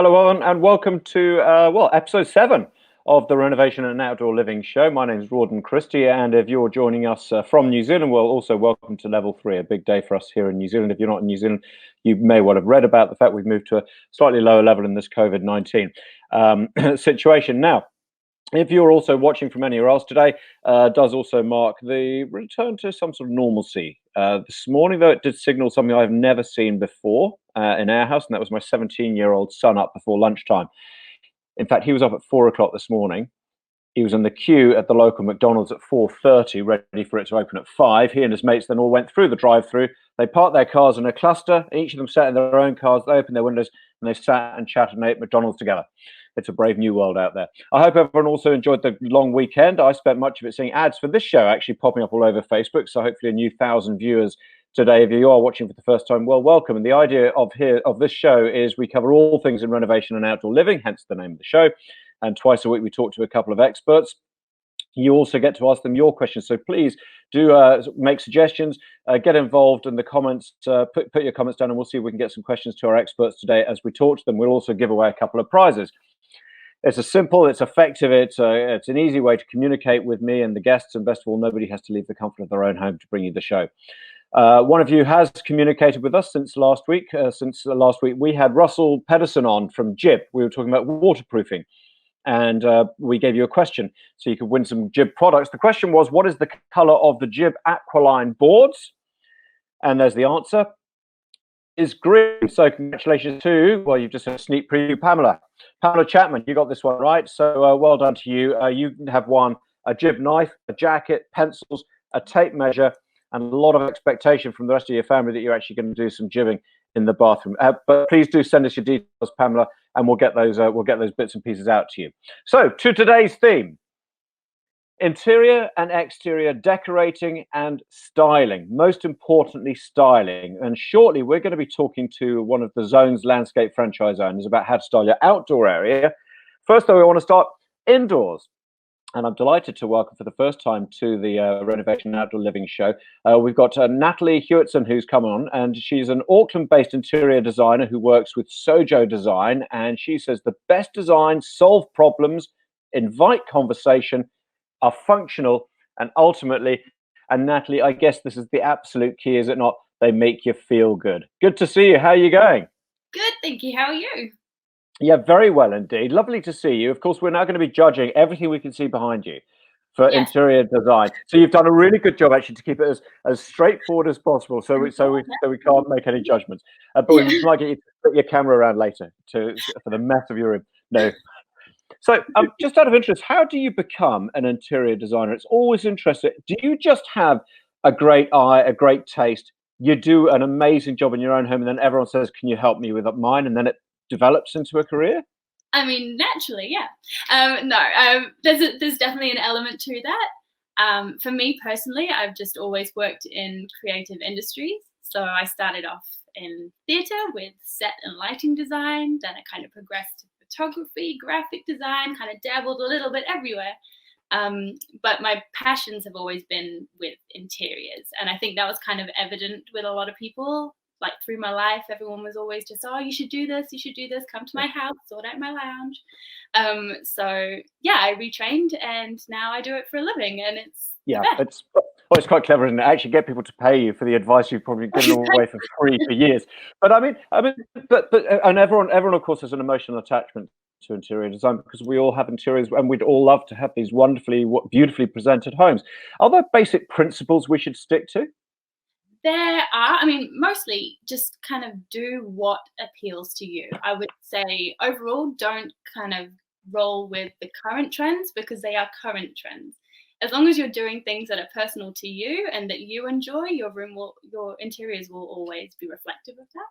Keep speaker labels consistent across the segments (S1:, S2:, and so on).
S1: Hello, and welcome to episode 7 of the Renovation and Outdoor Living Show. My name is Rawdon Christie, and if you're joining us from New Zealand, well, also welcome to Level 3, a big day for us here in New Zealand. If you're not in New Zealand, you may well have read about the fact we've moved to a slightly lower level in this COVID-19 situation. Now, if you're also watching from anywhere else today, does also mark the return to some sort of normalcy. This morning, though, it did signal something I've never seen before in our house, and that was my 17-year-old son up before lunchtime. In fact, he was up at 4 o'clock this morning. He was in the queue at the local McDonald's at 4:30, ready for it to open at 5. He and his mates then all went through the drive-through. They parked their cars in a cluster. Each of them sat in their own cars. They opened their windows and they sat and chatted and ate McDonald's together. It's a brave new world out there. I hope everyone also enjoyed the long weekend. I spent much of it seeing ads for this show actually popping up all over Facebook. So hopefully a new 1,000 viewers today. If you are watching for the first time, well, welcome. And the idea of this show is we cover all things in renovation and outdoor living, hence the name of the show. And twice a week we talk to a couple of experts. You also get to ask them your questions. So please do make suggestions, get involved in the comments, put your comments down, and we'll see if we can get some questions to our experts today as we talk to them. We'll also give away a couple of prizes. It's a simple, it's effective, it's an easy way to communicate with me and the guests, and best of all, nobody has to leave the comfort of their own home to bring you the show. One of you has communicated with us since last week. We had Russell Pedersen on from Jib. We were talking about waterproofing, and we gave you a question so you could win some Jib products. The question was, what is the color of the Jib Aqualine boards? And there's the answer, is green. So congratulations to, well, you've just had a sneak preview, Pamela Chapman. You got this one right, so well done to you. You have won a Jib knife, a jacket, pencils, a tape measure, and a lot of expectation from the rest of your family that you're actually going to do some jibbing in the bathroom. But please do send us your details, Pamela, and we'll get those bits and pieces out to you. So to today's theme: interior and exterior decorating and styling. Most importantly, styling. And shortly, we're going to be talking to one of the Zone's landscape franchise owners about how to style your outdoor area. First, though, we want to start indoors. And I'm delighted to welcome for the first time to the Renovation and Outdoor Living Show. We've got Natalie Hewitson, who's come on, and she's an Auckland-based interior designer who works with Sojo Design. And she says the best designs solve problems, invite conversation, are functional, and ultimately, and Natalie, I guess this is the absolute key, is it not? They make you feel good. Good to see you. How are you going?
S2: Good, thank you. How are you?
S1: Yeah, very well indeed. Lovely to see you. Of course, we're now going to be judging everything we can see behind you for
S2: Yes.
S1: interior design. So you've done a really good job actually to keep it as straightforward as possible, so we can't make any judgments. But we might get you to put your camera around later for the mess of your room. No. So, just out of interest, how do you become an interior designer? It's always interesting. Do you just have a great eye, a great taste? You do an amazing job in your own home, and then everyone says, "Can you help me with mine?" And then it develops into a career?
S2: I mean, naturally, yeah. No, there's definitely an element to that. For me personally, I've just always worked in creative industries. So I started off in theatre with set and lighting design. Then I kind of progressed to photography, graphic design, kind of dabbled a little bit everywhere. But my passions have always been with interiors. And I think that was kind of evident with a lot of people. Like through my life, everyone was always just, oh, you should do this, come to my house, sort out my lounge. So yeah, I retrained and now I do it for a living, and it's
S1: it's quite clever, isn't it? Actually get people to pay you for the advice you've probably given away for free for years. But and everyone of course has an emotional attachment to interior design because we all have interiors and we'd all love to have these wonderfully, beautifully presented homes. Are there basic principles we should stick to?
S2: There are, I mean, mostly just kind of do what appeals to you. I would say overall, don't kind of roll with the current trends because they are current trends. As long as you're doing things that are personal to you and that you enjoy, your interiors will always be reflective of that.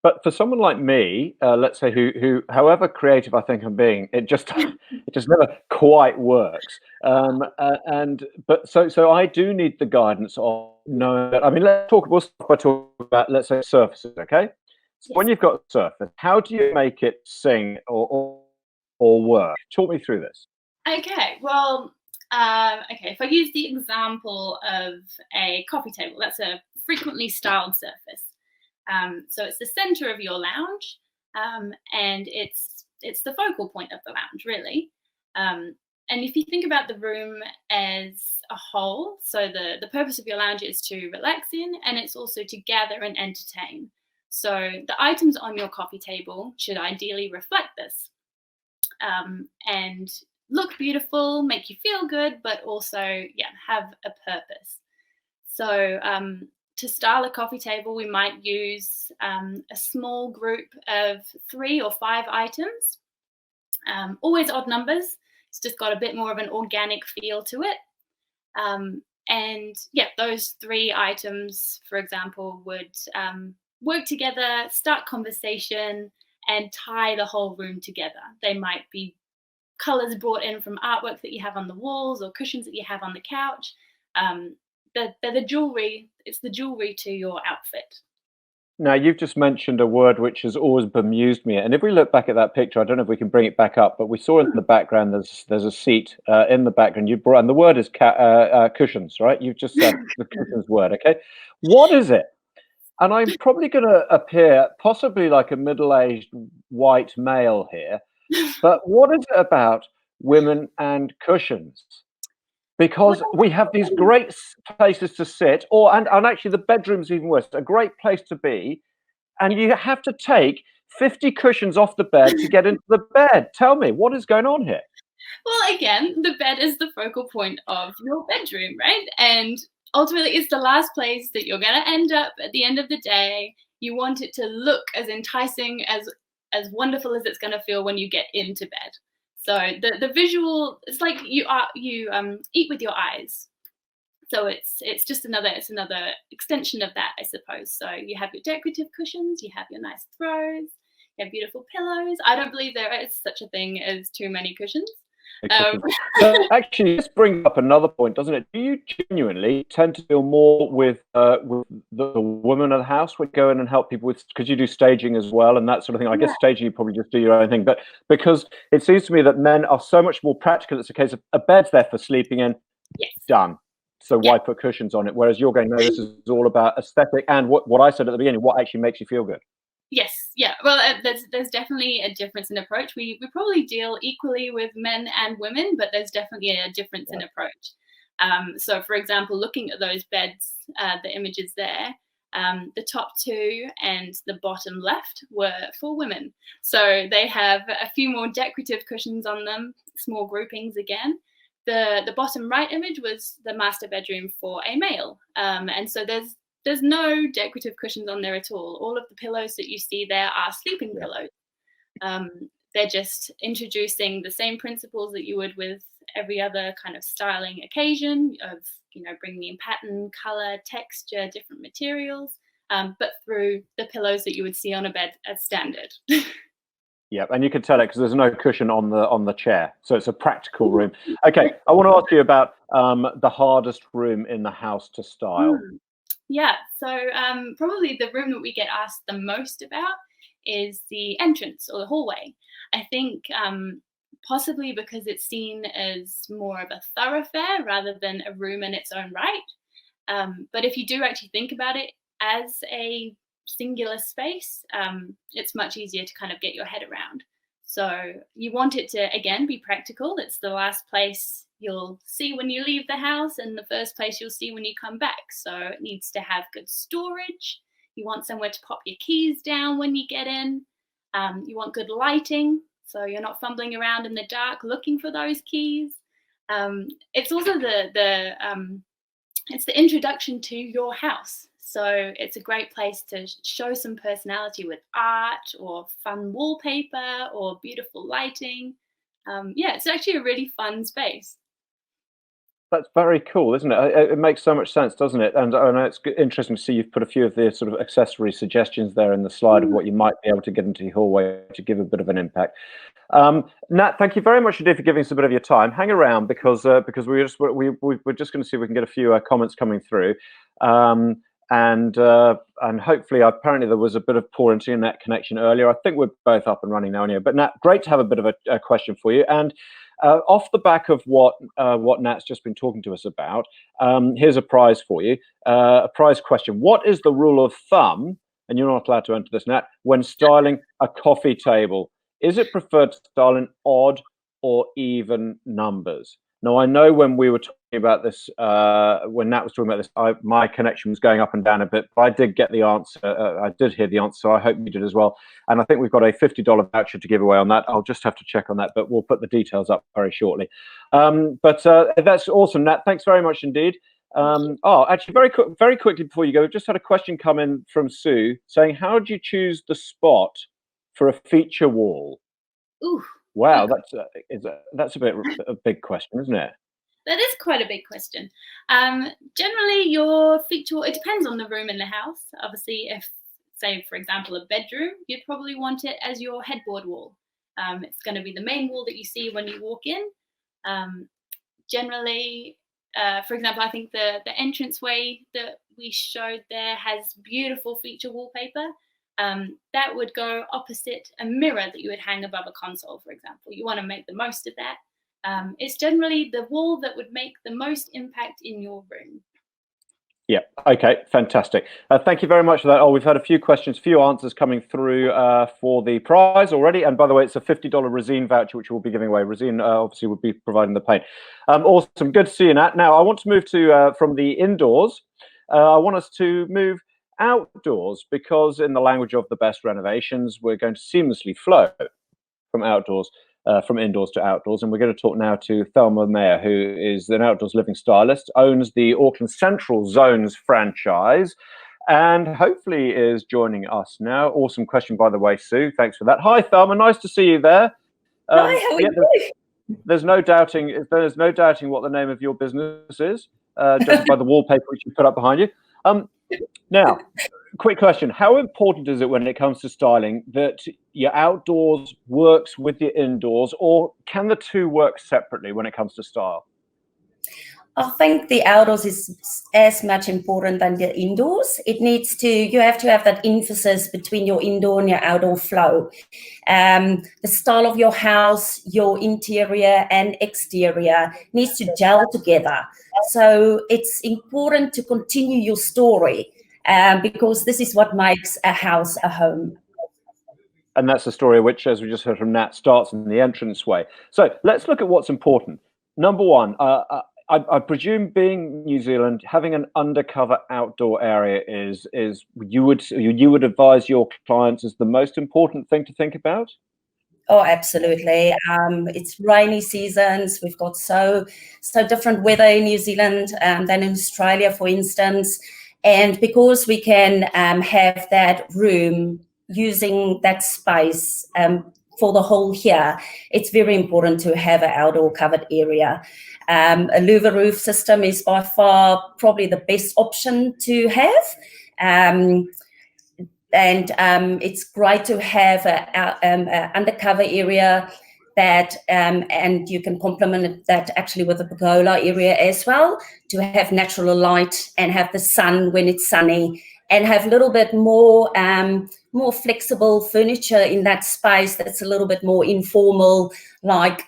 S1: But for someone like me, let's say who, however creative I think I'm being, it just never quite works. So I do need the guidance of knowing that. I mean, we'll start by talking about, let's say, surfaces, okay? So when you've got a surface, how do you make it sing or work? Talk me through this.
S2: Okay, well, if I use the example of a coffee table, that's a frequently styled surface. So it's the center of your lounge. and it's the focal point of the lounge, really. And if you think about the room as a whole, so the purpose of your lounge is to relax in, and it's also to gather and entertain. So the items on your coffee table should ideally reflect this, and look beautiful, make you feel good, but also, yeah, have a purpose. So to style a coffee table, we might use a small group of 3 or 5 items, always odd numbers. It's just got a bit more of an organic feel to it. And yeah, those 3 items, for example, would work together, start conversation, and tie the whole room together. They might be colors brought in from artwork that you have on the walls or cushions that you have on the couch. They're the jewelry. It's the jewelry to your outfit.
S1: Now, you've just mentioned a word which has always bemused me, and if we look back at that picture, I don't know if we can bring it back up, but we saw in the background there's a seat in the background. You brought, and the word is cushions, right? You've just said the cushions word. Okay, what is it? And I'm probably going to appear possibly like a middle-aged white male here, but what is it about women and cushions? Because we have these great places to sit, and actually the bedroom's even worse, a great place to be, and you have to take 50 cushions off the bed to get into the bed. Tell me, what is going on here?
S2: Well, again, the bed is the focal point of your bedroom, right? And ultimately, it's the last place that you're going to end up at the end of the day. You want it to look as enticing, as wonderful as it's going to feel when you get into bed. So the visual, it's like you eat with your eyes. So it's just another extension of that, I suppose. So you have your decorative cushions, you have your nice throws, you have beautiful pillows. I don't believe there is such a thing as too many cushions.
S1: So actually, this brings up another point, doesn't it? Do you genuinely tend to deal more with the woman of the house when you go in and help people with, because you do staging as well and that sort of thing? I guess staging, you probably just do your own thing, but because it seems to me that men are so much more practical, it's a case of a bed's there for sleeping in,
S2: Yes.
S1: done. So why put cushions on it? Whereas you're going, no, this is all about aesthetic and what I said at the beginning, what actually makes you feel good.
S2: Yes, yeah. Well, there's definitely a difference in approach. We probably deal equally with men and women, but there's definitely a difference in approach. So, for example, looking at those beds, the images there, the top 2 and the bottom left were for women. So they have a few more decorative cushions on them, small groupings again. The bottom right image was the master bedroom for a male, and so there's no decorative cushions on there at all. All of the pillows that you see there are sleeping pillows. They're just introducing the same principles that you would with every other kind of styling occasion of, bringing in pattern, color, texture, different materials, but through the pillows that you would see on a bed as standard.
S1: Yeah, and you can tell it because there's no cushion on the chair, so it's a practical room. Okay, I want to ask you about the hardest room in the house to style.
S2: Yeah, so probably the room that we get asked the most about is the entrance or the hallway. I think possibly because it's seen as more of a thoroughfare rather than a room in its own right. But if you do actually think about it as a singular space, it's much easier to kind of get your head around. So you want it to, again, be practical. It's the last place you'll see when you leave the house and the first place you'll see when you come back. So it needs to have good storage. You want somewhere to pop your keys down when you get in. You want good lighting, so you're not fumbling around in the dark looking for those keys. It's also it's the introduction to your house. So it's a great place to show some personality with art or fun wallpaper or beautiful lighting. Yeah, it's actually a really fun space.
S1: That's very cool, isn't it? It makes so much sense, doesn't it? And I know it's interesting to see you've put a few of the sort of accessory suggestions there in the slide of what you might be able to get into your hallway to give a bit of an impact. Nat, thank you very much indeed for giving us a bit of your time. Hang around because we're just going to see if we can get a few comments coming through. And hopefully, apparently there was a bit of poor internet connection earlier. I think we're both up and running now anyway. But Nat, great to have a bit of a question for you. And off the back of what Nat's just been talking to us about, here's a prize for you. A prize question: what is the rule of thumb? And you're not allowed to enter this, Nat, when styling a coffee table, is it preferred to style in odd or even numbers? Now, I know when we were talking about this, when Nat was talking about this, my connection was going up and down a bit, but I did get the answer. I did hear the answer, so I hope you did as well. And I think we've got a $50 voucher to give away on that. I'll just have to check on that, but we'll put the details up very shortly. But that's awesome, Nat. Thanks very much indeed. Actually, very quickly before you go, we've just had a question come in from Sue saying, how do you choose the spot for a feature wall?
S2: Ooh.
S1: Wow, that's a big question, isn't it?
S2: That is quite a big question. Generally, your feature, it depends on the room in the house. Obviously, if, say, for example, a bedroom, you'd probably want it as your headboard wall. It's going to be the main wall that you see when you walk in. Generally, for example, I think the entranceway that we showed there has beautiful feature wallpaper. That would go opposite a mirror that you would hang above a console, for example. You want to make the most of that. It's generally the wall that would make the most impact in your room.
S1: Yeah. Okay. Fantastic. Thank you very much for that. Oh, we've had a few questions, few answers coming through for the prize already. And by the way, it's a $50 Resine voucher, which we'll be giving away. Resine obviously would be providing the paint. Awesome. Good to see you, Nat. Now, I want to move to from the indoors. I want us to move outdoors, because in the language of the best renovations, we're going to seamlessly flow from outdoors. From indoors to outdoors, and we're going to talk now to Thelma Mayer, who is an outdoors living stylist, owns the Auckland Central Zones franchise, and hopefully is joining us now. Awesome question, by the way, Sue. Thanks for that. Hi, Thelma. Nice to see you there.
S3: Hi, how are you?
S1: There's no doubting what the name of your business is, just by the wallpaper which you put up behind you. Now, quick question. How important is it when it comes to styling that your outdoors works with your indoors, or can the two work separately when it comes to style?
S3: I think the outdoors is as much important than the indoors. You have to have that emphasis between your indoor and your outdoor flow. The style of your house, your interior and exterior needs to gel together. So it's important to continue your story, because this is what makes a house a home.
S1: And that's the story which, as we just heard from Nat, starts in the entranceway. So let's look at what's important. Number one, I presume, being New Zealand, having an undercover outdoor area is you would advise your clients is the most important thing to think about?
S3: Oh, absolutely. It's rainy seasons. We've got so different weather in New Zealand than in Australia, for instance. And because we can have that room using that space for the whole year, it's very important to have an outdoor covered area. A louver roof system is by far probably the best option to have. And it's great to have an undercover area that, and you can complement that actually with a pergola area as well, to have natural light and have the sun when it's sunny, and have a little bit more flexible furniture in that space that's a little bit more informal, like,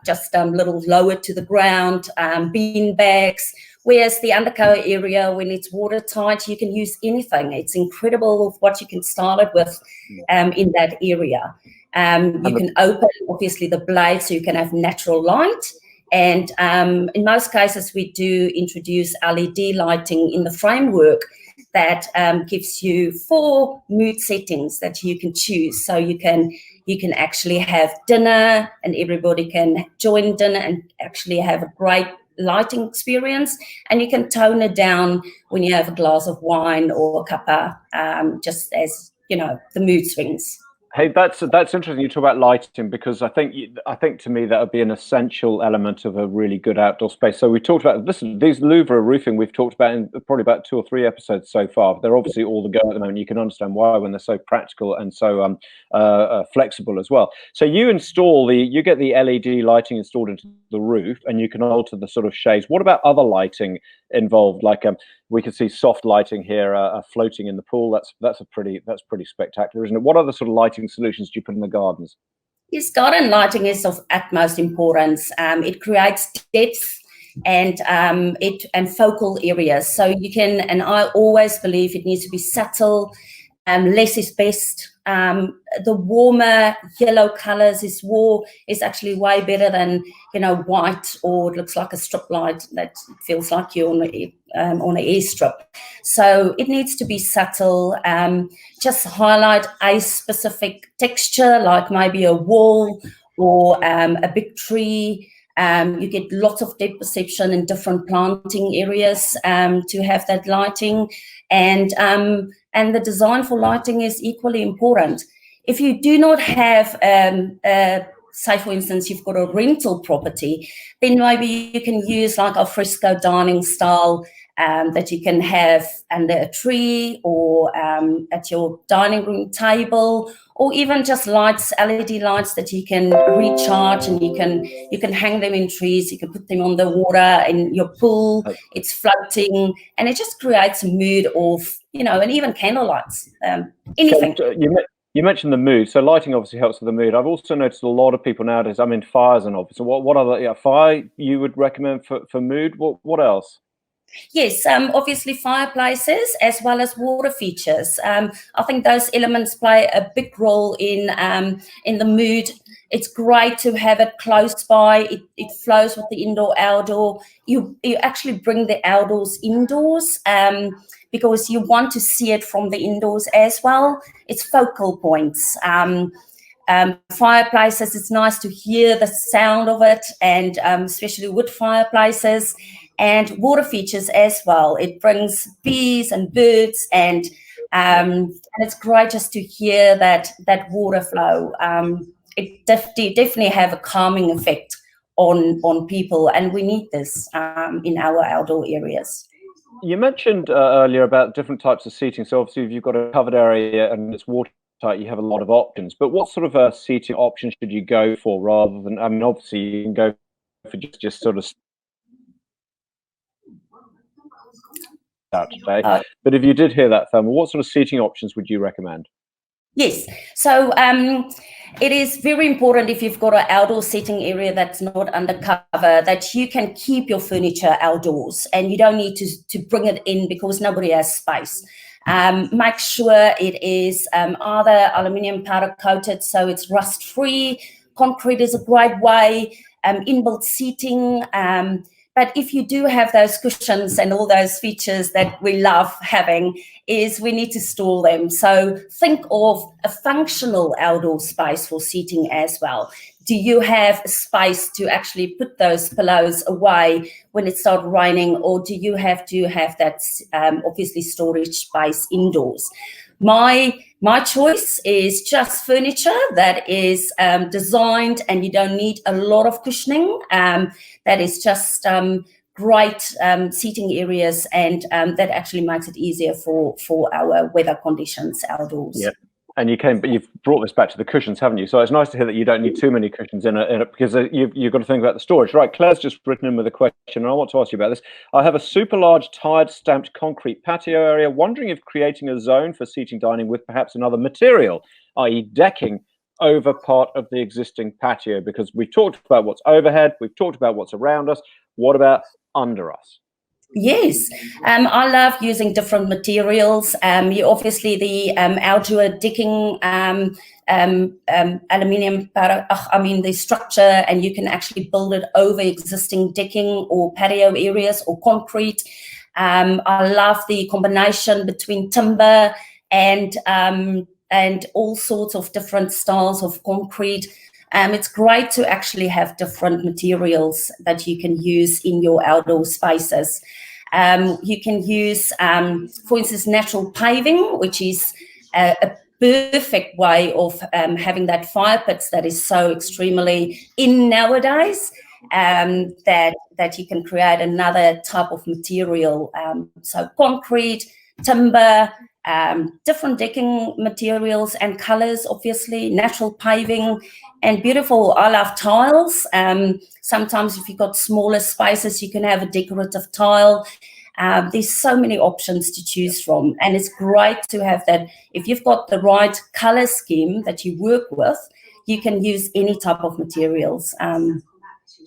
S3: just a little lower to the ground, bean bags. Whereas the undercover area, when it's watertight, you can use anything. It's incredible what you can style it with in that area. You can open, obviously, the blade so you can have natural light. And in most cases, we do introduce LED lighting in the framework that gives you 4 mood settings that you can choose. So you can actually have dinner, and everybody can join dinner and actually have a great lighting experience. And you can tone it down when you have a glass of wine or a cuppa, just as, the mood swings.
S1: Hey, that's interesting. You talk about lighting, because I think to me that would be an essential element of a really good outdoor space. So we talked about these louver roofing. We've talked about in probably about 2 or 3 episodes so far. But they're obviously all the go at the moment. You can understand why when they're so practical and so flexible as well. So you get the LED lighting installed into the roof, and you can alter the sort of shades. What about other lighting involved? Like we can see soft lighting here floating in the pool. That's pretty spectacular, isn't it? What other sort of lighting solutions do you put in the gardens?
S3: Yes, garden lighting is of utmost importance. It creates depth and focal areas. So you can, and I always believe it needs to be subtle less is best. The warmer yellow colors is actually way better than, you know, white, or it looks like a strip light that feels like you're on an airstrip. So it needs to be subtle. Just highlight a specific texture, like maybe a wall or a big tree. You get lots of depth perception in different planting areas to have that lighting, and the design for lighting is equally important. If you do not have, say for instance, you've got a rental property, then maybe you can use like a fresco dining style that you can have under a tree, or at your dining room table, or even just lights, LED lights that you can recharge, and you can hang them in trees. You can put them on the water in your pool. It's floating, and it just creates a mood of, you know, and even candle lights, anything.
S1: So you mentioned the mood. So lighting obviously helps with the mood. I've also noticed a lot of people nowadays, I mean, fires and obviously, what other fire you would recommend for mood? What else?
S3: Yes, obviously fireplaces as well as water features. I think those elements play a big role in the mood. It's great to have it close by. It flows with the indoor-outdoor. You actually bring the outdoors indoors because you want to see it from the indoors as well. It's focal points. Fireplaces, it's nice to hear the sound of it, and especially wood fireplaces. And water features as well. It brings bees and birds, and it's great just to hear that water flow. It definitely have a calming effect on people, and we need this in our outdoor areas.
S1: You mentioned earlier about different types of seating. So obviously, if you've got a covered area and it's watertight, you have a lot of options. But what sort of seating options should you go for, rather than? I mean, obviously, you can go for just sort of out today. But if you did hear that, Thelma, what sort of seating options would you recommend?
S3: Yes, so it is very important, if you've got an outdoor seating area that's not under cover, that you can keep your furniture outdoors, and you don't need to bring it in because nobody has space. Make sure it is either aluminium powder coated, so it's rust free. Concrete is a great way. Inbuilt seating. But if you do have those cushions and all those features that we love having, is we need to store them. So think of a functional outdoor space for seating as well. Do you have a space to actually put those pillows away when it starts raining, or do you have to have that obviously storage space indoors? My choice is just furniture that is designed, and you don't need a lot of cushioning. That is just great seating areas, and that actually makes it easier for our weather conditions outdoors.
S1: Yeah. And but you've brought this back to the cushions, haven't you? So it's nice to hear that you don't need too many cushions in it, because you've got to think about the storage. Right, Claire's just written in with a question, and I want to ask you about this. I have a super large tired stamped concrete patio area, wondering if creating a zone for seating dining with perhaps another material, i.e. decking, over part of the existing patio, because we've talked about what's overhead, we've talked about what's around us. What about under us?
S3: Yes, I love using different materials. You obviously the outdoor decking, aluminium powder, the structure, and you can actually build it over existing decking or patio areas or concrete. I love the combination between timber and all sorts of different styles of concrete. It's great to actually have different materials that you can use in your outdoor spaces. You can use, for instance, natural paving, which is a perfect way of having that fire pits that is so extremely in nowadays, that you can create another type of material. So concrete, timber, different decking materials and colors, obviously, natural paving, and beautiful. I love tiles. Sometimes if you've got smaller spaces, you can have a decorative tile. There's so many options to choose from, and it's great to have that. If you've got the right color scheme that you work with, you can use any type of materials.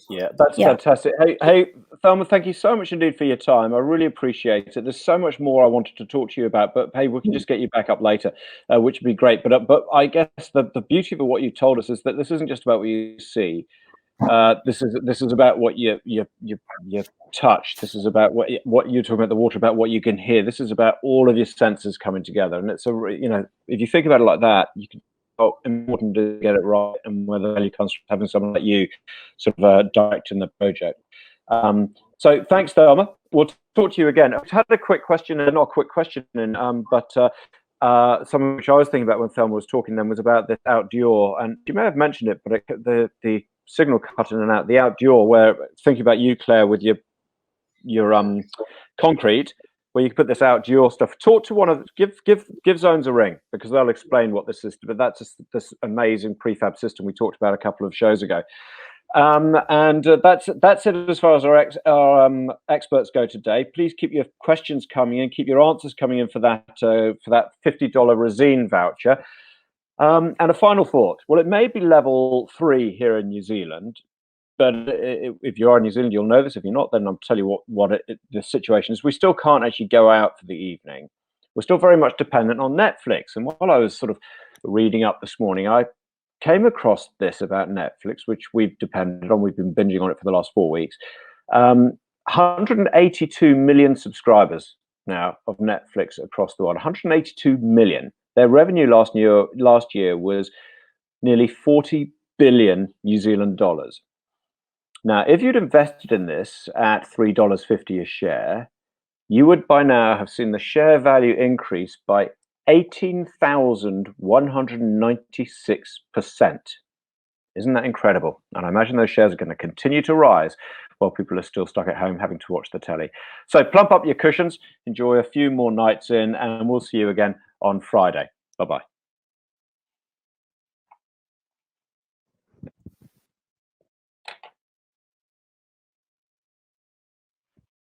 S1: Yeah, that's
S3: Yeah.
S1: fantastic. Hey, Thelma, thank you so much indeed for your time. I really appreciate it. There's so much more I wanted to talk to you about, but hey, we can just get you back up later, which would be great. But I guess the beauty of what you told us is that this isn't just about what you see. This is about what you touch. This is about what you're talking about the water, about what you can hear. This is about all of your senses coming together, and it's if you think about it like that, you can. Oh, important to get it right, and where the value comes from having someone like you sort of directing the project. So thanks, Thelma. We'll talk to you again. I had a quick question, not a quick question, but something which I was thinking about when Thelma was talking then was about this outdoor, and you may have mentioned it, but the signal cut in and out. The outdoor, where thinking about you, Claire, with your concrete, where you can put this outdoor stuff. Talk to one of give Zones a ring, because they'll explain what this is. But that's this amazing prefab system we talked about a couple of shows ago. That's it as far as our experts go today. Please keep your questions coming in, keep your answers coming in for that $50 Resine voucher. And a final thought. Well, it may be level 3 here in New Zealand, but if you are in New Zealand, you'll know this. If you're not, then I'll tell you what the situation is. We still can't actually go out for the evening. We're still very much dependent on Netflix. And while I was sort of reading up this morning, I came across this about Netflix, which we've depended on. We've been binging on it for the last 4 weeks. 182 million subscribers now of Netflix across the world. 182 million. Their revenue last year was nearly 40 billion New Zealand dollars. Now, if you'd invested in this at $3.50 a share, you would by now have seen the share value increase by 18,196%. Isn't that incredible? And I imagine those shares are going to continue to rise while people are still stuck at home having to watch the telly. So plump up your cushions, enjoy a few more nights in, and we'll see you again on Friday. Bye-bye.